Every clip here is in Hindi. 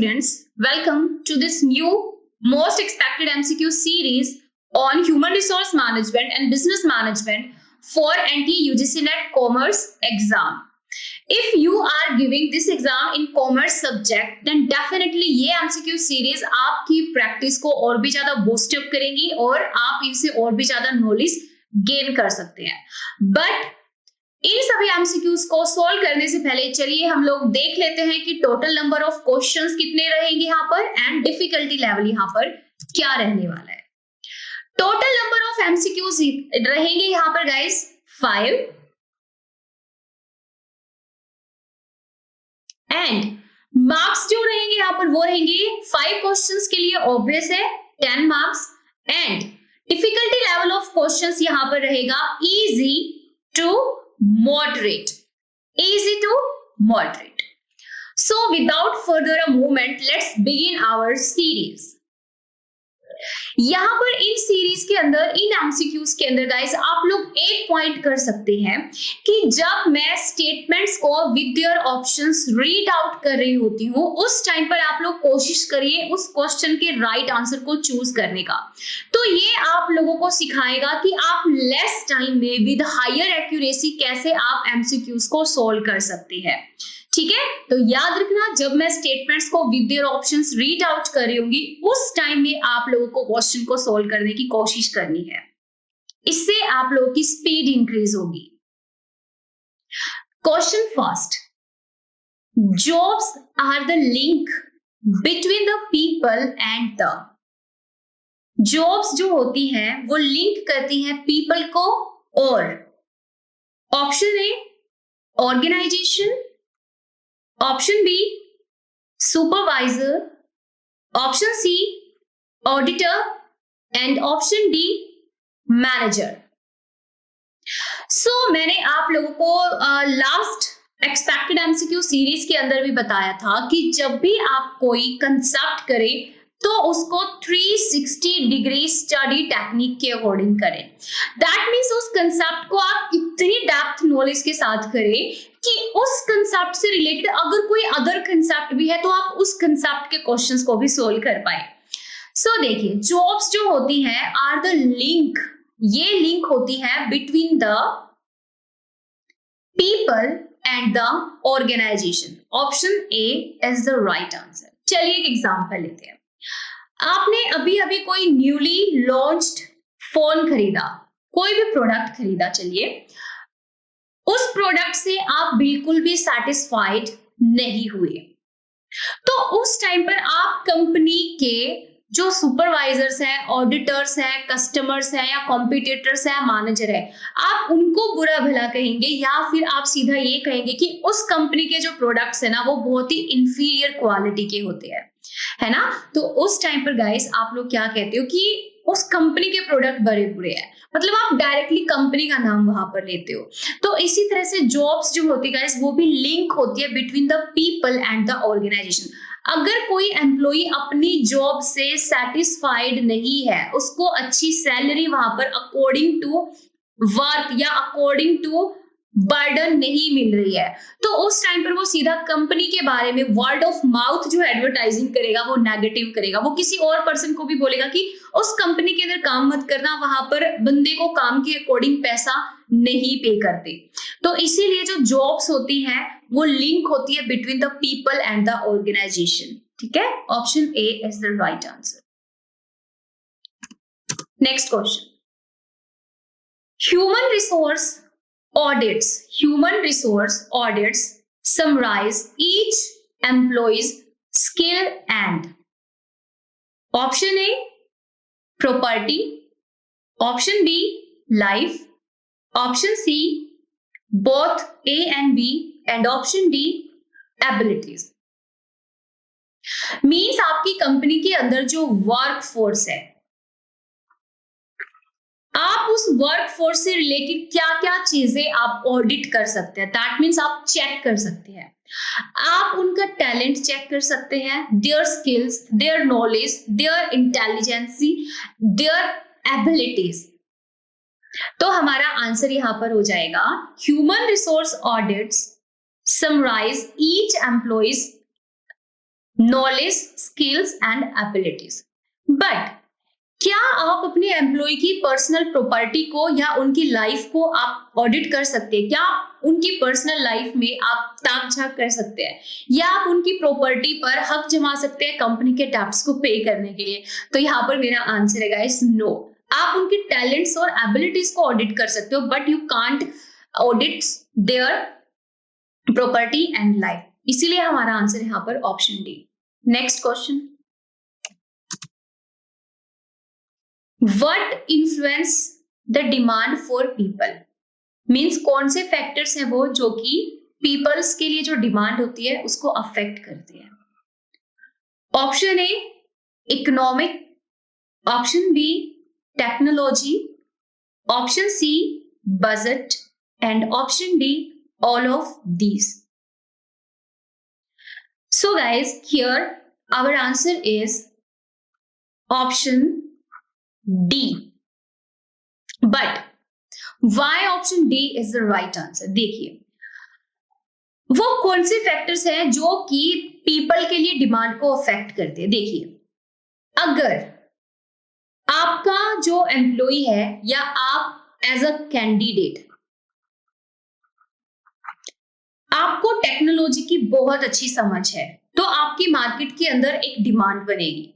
students, welcome to this new most expected MCQ series on human resource management and business management for NTA UGC NET Commerce exam. If you are giving this exam in commerce subject, then definitely ये MCQ series आपकी प्रैक्टिस को और भी ज्यादा बूस्ट अप करेंगी और आप इनसे और भी ज्यादा नॉलेज गेन कर सकते हैं. बट इन सभी एमसीक्यूज को सॉल्व करने से पहले चलिए हम लोग देख लेते हैं कि टोटल नंबर ऑफ क्वेश्चंस कितने रहेंगे यहाँ पर एंड डिफिकल्टी लेवल यहाँ पर क्या रहने वाला है. टोटल नंबर ऑफ एमसीक्यूज रहेंगे यहाँ पर गाइस 5 एंड मार्क्स जो रहेंगे यहाँ पर वो रहेंगे 5 क्वेश्चंस के लिए ऑब्वियस है 10 marks and difficulty level of questions यहाँ पर रहेगा easy to moderate. Easy to moderate. So without further a movement, let's begin our series. यहां पर इन सीरीज के अंदर इन एमसीक्यूज के अंदर गाइस आप लोग एक पॉइंट कर सकते हैं कि जब मैं स्टेटमेंट्स को with their options read out कर रही होती हूँ उस टाइम पर आप लोग कोशिश करिए उस क्वेश्चन के राइट आंसर को चूज करने का. तो ये आप लोगों को सिखाएगा कि आप लेस टाइम में विद हायर एक्यूरेसी कैसे आप एमसीक्यूज को सोल्व कर सकते हैं. ठीक है, तो याद रखना जब मैं स्टेटमेंट्स को with their options read out कर रही होंगी उस टाइम में आप लोगों को क्वेश्चन को सोल्व करने की कोशिश करनी है. इससे आप लोगों की स्पीड इंक्रीज होगी. Question first, jobs are the link between the people and the. Jobs जो होती हैं वो लिंक करती हैं पीपल को और option A organization, option B supervisor, option C auditor and option D manager. So मैंने आप लोगों को लास्ट एक्सपेक्टेड एमसीक्यू सीरीज के अंदर भी बताया था कि जब भी आप कोई कंसेप्ट करें तो उसको 360 डिग्री स्टडी टेक्निक के अकॉर्डिंग करें. दैट मीन्स उस कंसेप्ट को आप इतनी डेप्थ नॉलेज के साथ करें कि उस कंसेप्ट से रिलेटेड अगर कोई अदर कंसेप्ट भी है तो आप उस कंसेप्ट के क्वेश्चंस को भी सोल्व कर पाए. सो देखिए जॉब्स जो होती हैं आर द लिंक, ये लिंक होती है between the people and the organisation. Option A is the right answer. चलिए एक एग्जांपल लेते हैं. आपने अभी अभी कोई न्यूली लॉन्च्ड फोन खरीदा, कोई भी प्रोडक्ट खरीदा, चलिए उस प्रोडक्ट से आप बिल्कुल भी सेटिस्फाइड नहीं हुए तो उस टाइम पर आप कंपनी के जो सुपरवाइजर्स हैं, ऑडिटर्स हैं, कस्टमर्स हैं या कॉम्पिटिटर्स हैं, मैनेजर है, आप उनको बुरा भला कहेंगे या फिर आप सीधा ये कहेंगे कि उस कंपनी के जो प्रोडक्ट्स है ना वो बहुत ही इंफीरियर क्वालिटी के होते हैं, है ना. तो उस टाइम पर गाइस आप लोग क्या कहते हो कि उस कंपनी के प्रोडक्ट बड़े बुरे हैं, मतलब आप डायरेक्टली कंपनी का नाम वहां पर लेते हो. तो इसी तरह से जॉब्स जो होती है गाइस वो भी लिंक होती है between the people and the organisation. अगर कोई एम्प्लॉई अपनी जॉब से सेटिस्फाइड नहीं है, उसको अच्छी सैलरी वहां पर अकॉर्डिंग टू वर्क या अकॉर्डिंग टू बर्डन नहीं मिल रही है, तो उस टाइम पर वो सीधा कंपनी के बारे में वर्ड ऑफ माउथ जो एडवर्टाइजिंग करेगा वो नेगेटिव करेगा. वो किसी और पर्सन को भी बोलेगा कि उस कंपनी के अंदर काम मत करना, वहां पर बंदे को काम के अकॉर्डिंग पैसा नहीं पे करते. तो इसीलिए जो जॉब्स होती हैं वो लिंक होती है between the people and the organisation. ठीक है, option A is the right answer. Next question, human resource audits summarize each employee's skill and. Option A property, option B life, option C both A and B and option D abilities. Means आपकी कंपनी के अंदर जो वर्क फोर्स है आप उस वर्क फोर्स से रिलेटेड क्या क्या चीजें आप ऑडिट कर सकते हैं. दैट मीन्स आप चेक कर सकते हैं, आप उनका टैलेंट चेक कर सकते हैं, their skills, their knowledge, their intelligency, their abilities. तो हमारा आंसर यहां पर हो जाएगा human resource audits summarise each employee's knowledge, skills and abilities. But क्या आप अपने एम्प्लॉय की पर्सनल प्रॉपर्टी को या उनकी लाइफ को आप ऑडिट कर सकते हैं? क्या आप उनकी पर्सनल लाइफ में आप ताक झांक कर सकते हैं, या आप उनकी प्रॉपर्टी पर हक जमा सकते हैं कंपनी के टैक्स को पे करने के लिए? तो यहाँ पर मेरा आंसर है गाइस, नो। आप उनके टैलेंट्स और एबिलिटीज को ऑडिट कर सकते हो, but you can't audit their property and life. इसीलिए हमारा आंसर यहाँ पर option D. Next question, What influence the demand for people? Means कौन से फैक्टर्स हैं वो जो कि पीपल्स के लिए जो डिमांड होती है उसको अफेक्ट करते हैं? Option A economic, option B technology, option C budget and option D all of these. So guys here our answer is option D. But why option D is the right answer? देखिए, वो कौन से फैक्टर्स हैं जो कि पीपल के लिए डिमांड को अफेक्ट करते हैं? देखिए, अगर आपका जो एम्प्लॉय है या आप एज अ कैंडिडेट, आपको टेक्नोलॉजी की बहुत अच्छी समझ है, तो आपकी मार्केट के अंदर एक डिमांड बनेगी,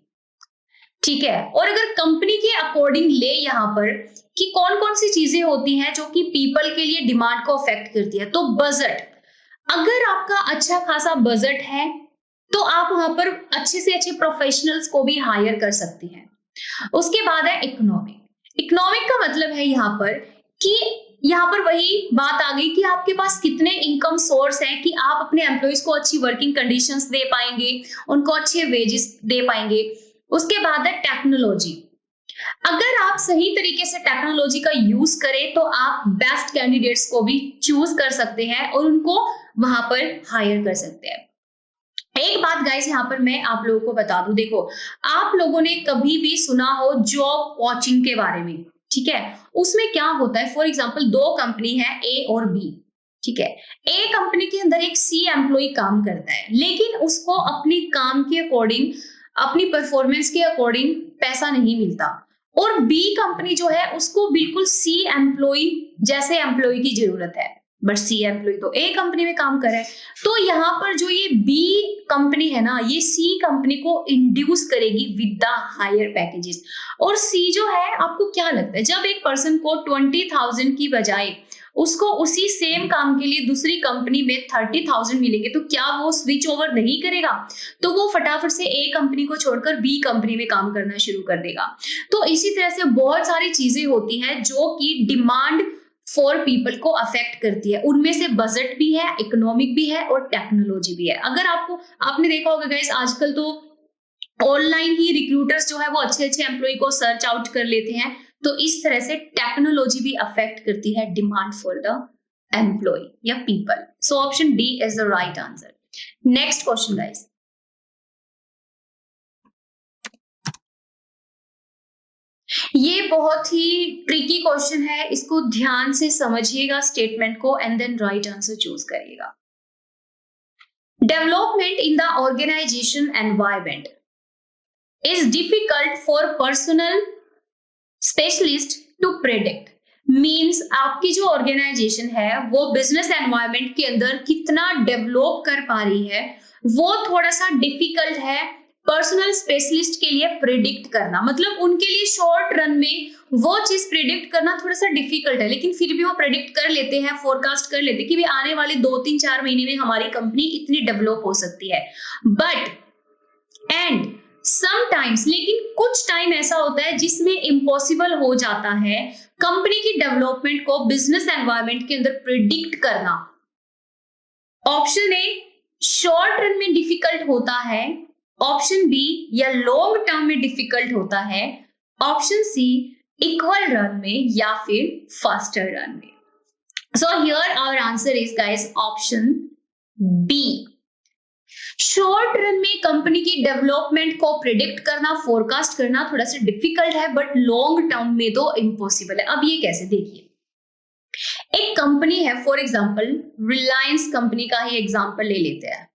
ठीक है। और अगर कंपनी के अकॉर्डिंग ले यहाँ पर कि कौन कौन सी चीजें होती हैं जो कि पीपल के लिए डिमांड को अफेक्ट करती है, तो बजट, अगर आपका अच्छा खासा बजट है तो आप वहां पर अच्छे से अच्छे प्रोफेशनल्स को भी हायर कर सकते हैं। उसके बाद है इकोनॉमिक। इकोनॉमिक का मतलब है यहाँ पर कि यहाँ पर वही बात आ गई कि आपके पास कितने इनकम सोर्स हैं कि आप अपने एम्प्लॉयज को अच्छी वर्किंग कंडीशंस दे पाएंगे, उनको अच्छे वेजेस दे पाएंगे। उसके बाद है टेक्नोलॉजी। अगर आप सही तरीके से टेक्नोलॉजी का यूज करें तो आप बेस्ट कैंडिडेट्स को भी चूज कर सकते हैं और उनको वहां पर हायर कर सकते हैं। एक बात गाइस यहाँ पर मैं आप लोगों को बता दूं, देखो, आप लोगों ने कभी भी सुना हो जॉब वॉचिंग के बारे में, ठीक है। उसमें क्या होता है, फॉर एग्जांपल दो कंपनी है ए और बी, ठीक है। ए कंपनी के अंदर एक सी एम्प्लॉय काम करता है, लेकिन उसको अपनी काम के अकॉर्डिंग, अपनी परफॉर्मेंस के अकॉर्डिंग पैसा नहीं मिलता। और बी कंपनी जो है उसको बिल्कुल सी एम्प्लॉय जैसे एम्प्लॉय की जरूरत है, बट सी एम्प्लॉय तो ए कंपनी में काम कर रहा है। तो यहाँ पर जो ये बी कंपनी है ना, ये सी कंपनी को इंड्यूस करेगी विद द हायर पैकेजेस। और सी जो है, आपको क्या लगता है, जब एक पर्सन को 20,000 की बजाय उसको उसी सेम काम के लिए दूसरी कंपनी में 30,000 मिलेंगे, तो क्या वो स्विच ओवर नहीं करेगा? तो वो फटाफट से ए कंपनी को छोड़कर बी कंपनी में काम करना शुरू कर देगा। तो इसी तरह से बहुत सारी चीजें होती हैं जो कि डिमांड फॉर पीपल को अफेक्ट करती है। उनमें से बजट भी है, इकोनॉमिक भी है और टेक्नोलॉजी भी है। अगर आपने देखा होगा गाइस, आजकल तो ऑनलाइन ही रिक्रूटर्स जो है वो अच्छे अच्छे एम्प्लॉय को सर्च आउट कर लेते हैं। तो इस तरह से टेक्नोलॉजी भी अफेक्ट करती है डिमांड फॉर द एम्प्लॉय या people. So option D is the right answer. Next question guys, ये बहुत ही ट्रिकी क्वेश्चन है, इसको ध्यान से समझिएगा स्टेटमेंट को and then right answer choose करिएगा। Development in the organization environment is difficult for personal specialist to predict। Means आपकी जो ऑर्गेनाइजेशन है वो बिजनेस एनवायरनमेंट के अंदर कितना डेवलप कर पा रही है, वो थोड़ा सा डिफिकल्ट है पर्सनल स्पेशलिस्ट के लिए प्रिडिक्ट करना। मतलब उनके लिए शॉर्ट रन में वो चीज प्रिडिक्ट करना थोड़ा सा डिफिकल्ट है, लेकिन फिर भी वो प्रिडिक्ट कर लेते हैं, फोरकास्ट कर लेते हैं कि भी आने वाले 2-3-4 महीने में हमारी कंपनी इतनी डेवलप हो सकती है। बट एंड समटाइम्स, लेकिन कुछ टाइम ऐसा होता है जिसमें इम्पॉसिबल हो जाता है कंपनी की डेवलपमेंट को बिजनेस एनवायरनमेंट के अंदर प्रिडिक्ट करना। ऑप्शन ए शॉर्ट रन में डिफिकल्ट होता है, ऑप्शन बी या लॉन्ग टर्म में डिफिकल्ट होता है, ऑप्शन सी इक्वल रन में या फिर फास्टर रन में। So here our answer is guys option B. Short run में कंपनी की डेवलपमेंट को प्रिडिक्ट करना, फोरकास्ट करना थोड़ा सा डिफिकल्ट है, बट लॉन्ग टर्म में तो इम्पॉसिबल है। अब ये कैसे, देखिए, एक कंपनी है, फॉर एग्जांपल रिलायंस कंपनी का ही एग्जांपल ले लेते हैं।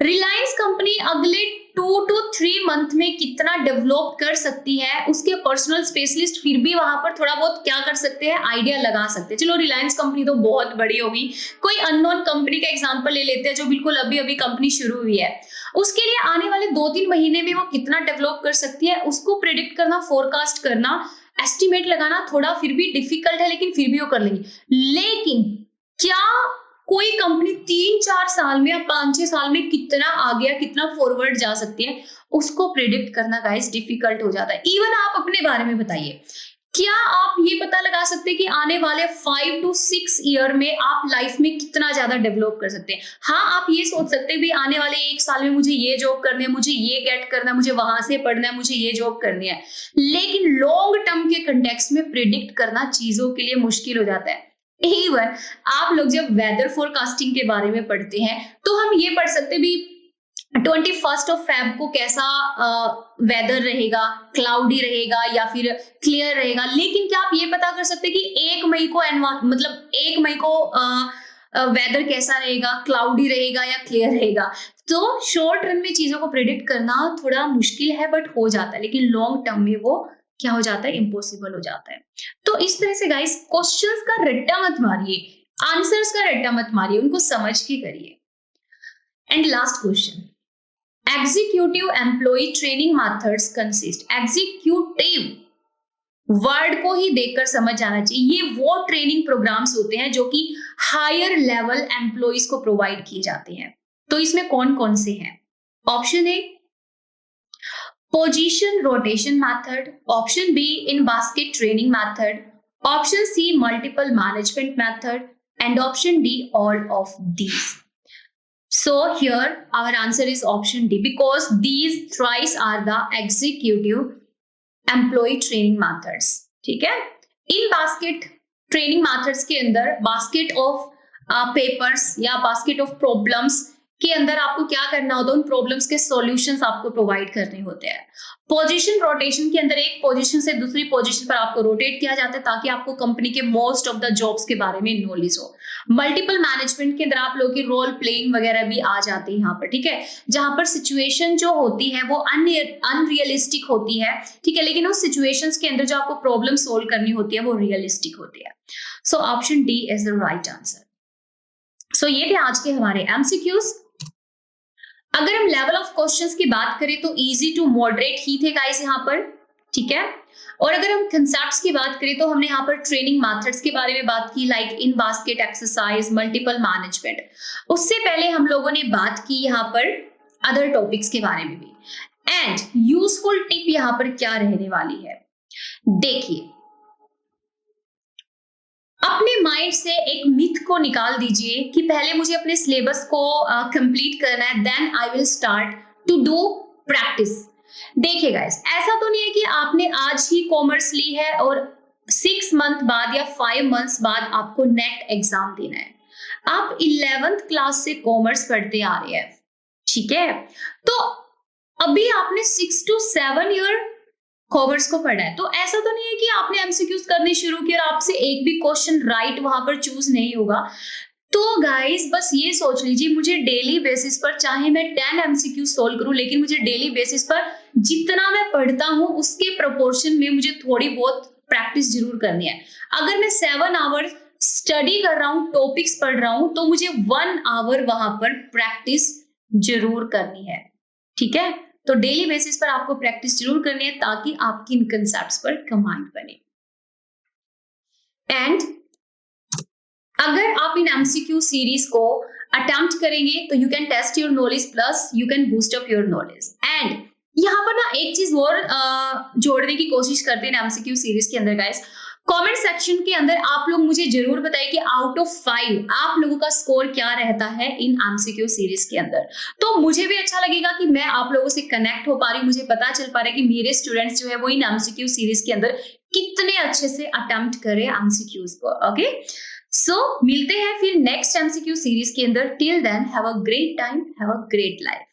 रिलायंस कंपनी अगले 2 to 3 मंथ में कितना डेवलप कर सकती है, उसके पर्सनल स्पेशलिस्ट फिर भी वहां पर थोड़ा बहुत क्या कर सकते हैं, आइडिया लगा सकते हैं। चलो रिलायंस कंपनी तो बहुत बड़ी होगी, कोई अननोन कंपनी का एग्जांपल ले लेते हैं जो बिल्कुल अभी अभी कंपनी शुरू हुई है, उसके लिए आने वाले 2-3 महीने में वो कितना डेवलप कर सकती है, उसको प्रिडिक्ट करना, फोरकास्ट करना, एस्टिमेट लगाना थोड़ा फिर भी डिफिकल्ट है, लेकिन फिर भी वो कर लेंगे। लेकिन क्या कोई कंपनी 3-4 साल में या 5-6 साल में कितना आगे या कितना फॉरवर्ड जा सकती है, उसको प्रिडिक्ट करना गाइस डिफिकल्ट हो जाता है। इवन आप अपने बारे में बताइए, क्या आप ये पता लगा सकते हैं कि आने वाले 5 to 6 ईयर में आप लाइफ में कितना ज्यादा डेवलप कर सकते हैं? हाँ, आप ये सोच सकते हैं भी आने वाले 1 साल में मुझे ये जॉब करनी है, मुझे ये गेट करना है, मुझे वहां से पढ़ना है, मुझे ये जॉब करनी है, लेकिन लॉन्ग टर्म के कंटेक्स्ट में प्रिडिक्ट करना चीजों के लिए मुश्किल हो जाता है। इवन आप लोग जब वेदर फोरकास्टिंग के बारे में पढ़ते हैं तो हम ये पढ़ सकते भी 21 Feb को कैसा वेदर रहेगा, क्लाउडी रहेगा या फिर क्लियर रहेगा, लेकिन क्या आप ये पता कर सकते हैं कि 1 मई को मतलब 1 मई को वेदर कैसा रहेगा, क्लाउडी रहेगा या क्लियर रहेगा? तो शॉर्ट रन में चीजों को प्रिडिक्ट करना थोड़ा मुश्किल है, बट हो जाता है, लेकिन लॉन्ग टर्म में वो क्या हो जाता है, इम्पॉसिबल हो जाता है। तो इस तरह से गाइस क्वेश्चंस का रट्टा मत मारिए, आंसर्स का रट्टा मत मारिए, उनको समझ के करिए। And last question, executive employ training methods consist, executive word को ही देखकर समझ जाना चाहिए, ये वो ट्रेनिंग प्रोग्राम्स होते हैं जो कि हायर लेवल एम्प्लॉयज को प्रोवाइड किए जाते हैं। तो इसमें कौन कौन से हैं? Option A position rotation method, option B in basket training method, option C multiple management method, and option D all of these. So here our answer is option D, because these thrice are the executive employee training methods. ठीक है, इन बास्केट ट्रेनिंग मेथड्स के अंदर बास्केट ऑफ पेपर्स या बास्केट ऑफ प्रॉब्लम्स के अंदर आपको क्या करना होता है, उन प्रॉब्लम्स के सॉल्यूशंस आपको प्रोवाइड करने होते हैं। पोजीशन रोटेशन के अंदर एक पोजीशन से दूसरी पोजीशन पर आपको रोटेट किया जाता है ताकि आपको कंपनी के मोस्ट ऑफ द जॉब्स के बारे में नॉलेज हो। मल्टीपल मैनेजमेंट के अंदर आप लोगों की रोल प्लेइंग वगैरह भी आ जाती है यहाँ पर, ठीक है, जहां पर सिचुएशन जो होती है वो अनरियलिस्टिक होती है, ठीक है, लेकिन उस सिचुएशंस के अंदर जो आपको प्रॉब्लम सोल्व करनी होती है वो रियलिस्टिक होती है। So option D is the right answer. So ये थे आज के हमारे एमसीक्यूज। अगर हम लेवल ऑफ क्वेश्चंस की बात करें तो इजी टू मॉडरेट ही थे गाइस यहाँ पर, ठीक है, और अगर हम कंसेप्ट्स की बात करें तो हमने यहाँ पर ट्रेनिंग मेथड्स के बारे में बात की, like in basket exercise, multiple management. उससे पहले हम लोगों ने बात की यहाँ पर अदर टॉपिक्स के बारे में भी। एंड यूजफुल टिप यहाँ पर क्या रहने वाली है, देखिए, अपने माइंड से एक मिथ को निकाल दीजिए कि पहले मुझे अपने सिलेबस को कंप्लीट करना है, then I will start to do practice. देखिए गाइस, ऐसा तो नहीं है कि आपने आज ही कॉमर्स ली है और 6 मंथ बाद या 5 मंथ्स बाद आपको नेट एग्जाम देना है। आप 11th क्लास से कॉमर्स पढ़ते आ रहे हैं, ठीक है, तो अभी आपने 6 to 7 ईयर कॉमर्स को पढ़ा है, तो ऐसा तो नहीं है कि आपने एमसीक्यूज करने शुरू किए और आपसे एक भी क्वेश्चन राइट वहां पर चूज नहीं होगा। तो गाइस बस ये सोच लीजिए, मुझे डेली बेसिस पर चाहे मैं 10 एमसीक्यू सोल्व करूं, लेकिन मुझे डेली बेसिस पर जितना मैं पढ़ता हूं उसके प्रोपोर्शन में मुझे थोड़ी बहुत प्रैक्टिस जरूर करनी है। अगर मैं 7 आवर्स स्टडी कर रहा हूं, टॉपिक्स पढ़ रहा हूं, तो मुझे 1 आवर वहां पर प्रैक्टिस जरूर करनी है, ठीक है। तो डेली बेसिस पर आपको प्रैक्टिस जरूर करनी है ताकि आपकी इन कंसेप्ट्स पर कमांड बने। एंड अगर आप इन एमसीक्यू सीरीज को अटेम्प्ट करेंगे तो you can test your knowledge plus you can boost up your knowledge. And यहाँ पर ना एक चीज और जोड़ने की कोशिश करते हैं एमसीक्यू सीरीज के अंदर गाइस, कमेंट सेक्शन के अंदर आप लोग मुझे जरूर बताइए कि आउट ऑफ 5 आप लोगों का स्कोर क्या रहता है इन एमसीक्यू सीरीज के अंदर। तो मुझे भी अच्छा लगेगा कि मैं आप लोगों से कनेक्ट हो पा रही हूँ, मुझे पता चल पा रहा है कि मेरे स्टूडेंट्स जो है वो इन एमसीक्यू सीरीज के अंदर कितने अच्छे से अटेम्प्ट करें एमसीक्यूज को। ओके, सो मिलते हैं फिर नेक्स्ट एमसीक्यू सीरीज के अंदर। Till then have a great time, have a great life.